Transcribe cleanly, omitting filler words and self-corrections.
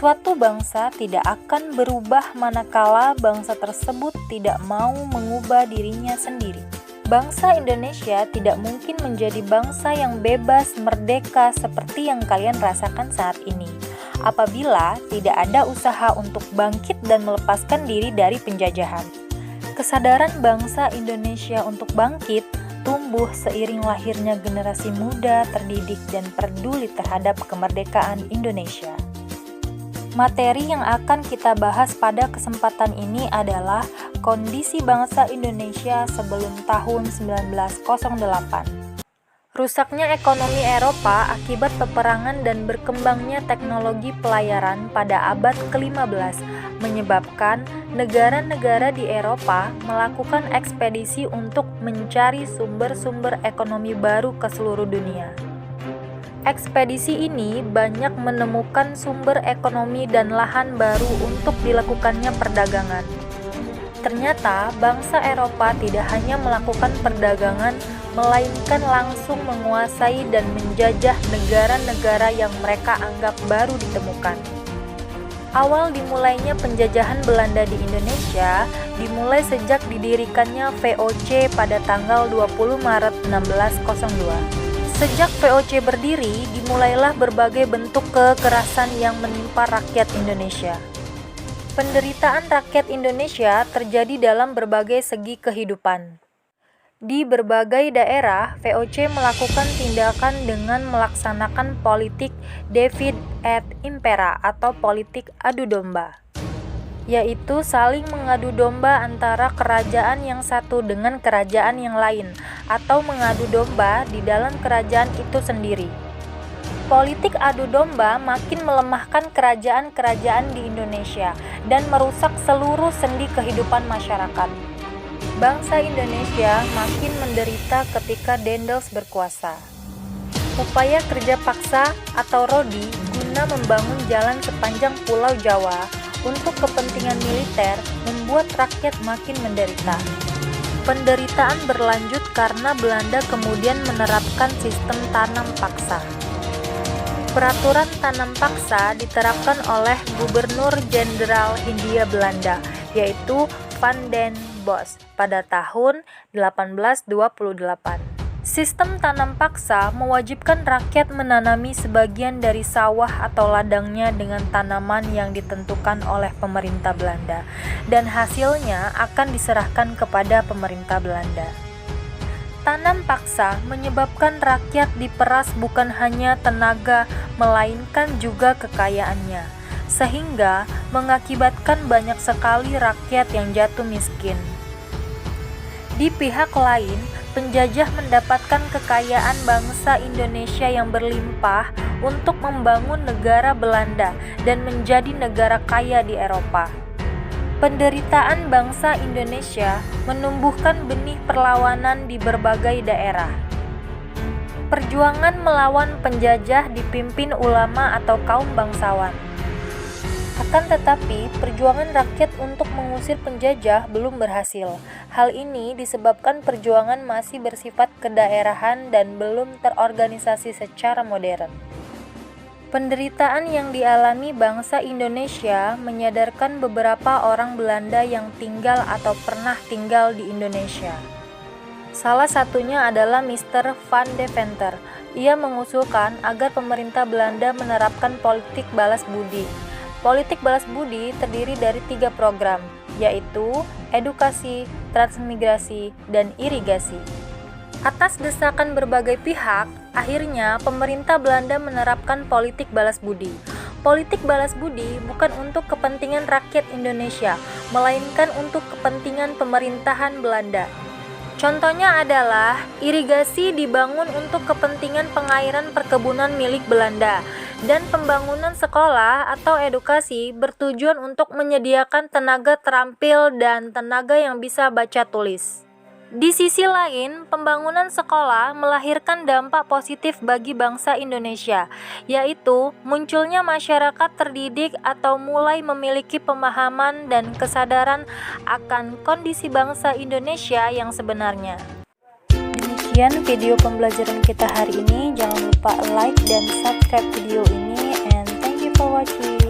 Suatu bangsa tidak akan berubah manakala bangsa tersebut tidak mau mengubah dirinya sendiri. Bangsa Indonesia tidak mungkin menjadi bangsa yang bebas, merdeka seperti yang kalian rasakan saat ini, apabila tidak ada usaha untuk bangkit dan melepaskan diri dari penjajahan. Kesadaran bangsa Indonesia untuk bangkit tumbuh seiring lahirnya generasi muda terdidik dan peduli terhadap kemerdekaan Indonesia. Materi yang akan kita bahas pada kesempatan ini adalah kondisi bangsa Indonesia sebelum tahun 1908. Rusaknya ekonomi Eropa akibat peperangan dan berkembangnya teknologi pelayaran pada abad ke-15 menyebabkan negara-negara di Eropa melakukan ekspedisi untuk mencari sumber-sumber ekonomi baru ke seluruh dunia. Ekspedisi ini banyak menemukan sumber ekonomi dan lahan baru untuk dilakukannya perdagangan. Ternyata bangsa Eropa tidak hanya melakukan perdagangan, melainkan langsung menguasai dan menjajah negara-negara yang mereka anggap baru ditemukan. Awal dimulainya penjajahan Belanda di Indonesia dimulai sejak didirikannya VOC pada tanggal 20 Maret 1602. Sejak VOC berdiri, dimulailah berbagai bentuk kekerasan yang menimpa rakyat Indonesia. Penderitaan rakyat Indonesia terjadi dalam berbagai segi kehidupan. Di berbagai daerah, VOC melakukan tindakan dengan melaksanakan politik divide et impera atau politik adu domba, yaitu saling mengadu domba antara kerajaan yang satu dengan kerajaan yang lain, atau mengadu domba di dalam kerajaan itu sendiri. Politik adu domba makin melemahkan kerajaan-kerajaan di Indonesia dan merusak seluruh sendi kehidupan masyarakat. Bangsa Indonesia makin menderita ketika Daendels berkuasa. Upaya kerja paksa atau Rodi guna membangun jalan sepanjang Pulau Jawa untuk kepentingan militer membuat rakyat makin menderita. Penderitaan berlanjut karena Belanda kemudian menerapkan sistem tanam paksa. Peraturan tanam paksa diterapkan oleh Gubernur Jenderal Hindia Belanda, yaitu Van den Bosch pada tahun 1828. Sistem tanam paksa mewajibkan rakyat menanami sebagian dari sawah atau ladangnya dengan tanaman yang ditentukan oleh pemerintah Belanda, dan hasilnya akan diserahkan kepada pemerintah Belanda. Tanam paksa menyebabkan rakyat diperas bukan hanya tenaga, melainkan juga kekayaannya, sehingga mengakibatkan banyak sekali rakyat yang jatuh miskin. Di pihak lain, penjajah mendapatkan kekayaan bangsa Indonesia yang berlimpah untuk membangun negara Belanda dan menjadi negara kaya di Eropa. Penderitaan bangsa Indonesia menumbuhkan benih perlawanan di berbagai daerah. Perjuangan melawan penjajah dipimpin ulama atau kaum bangsawan. Akan tetapi, perjuangan rakyat untuk mengusir penjajah belum berhasil. Hal ini disebabkan perjuangan masih bersifat kedaerahan dan belum terorganisasi secara modern. Penderitaan yang dialami bangsa Indonesia menyadarkan beberapa orang Belanda yang tinggal atau pernah tinggal di Indonesia. Salah satunya adalah Mr. Van Deventer. Ia mengusulkan agar pemerintah Belanda menerapkan politik balas budi. Politik balas budi terdiri dari 3 program, yaitu edukasi, transmigrasi, dan irigasi. Atas desakan berbagai pihak, akhirnya pemerintah Belanda menerapkan politik balas budi. Politik balas budi bukan untuk kepentingan rakyat Indonesia, melainkan untuk kepentingan pemerintahan Belanda. Contohnya adalah irigasi dibangun untuk kepentingan pengairan perkebunan milik Belanda, dan pembangunan sekolah atau edukasi bertujuan untuk menyediakan tenaga terampil dan tenaga yang bisa baca tulis. Di sisi lain, pembangunan sekolah melahirkan dampak positif bagi bangsa Indonesia, yaitu munculnya masyarakat terdidik atau mulai memiliki pemahaman dan kesadaran akan kondisi bangsa Indonesia yang sebenarnya. Demikian video pembelajaran kita hari ini. Jangan lupa like dan subscribe video ini, and thank you for watching.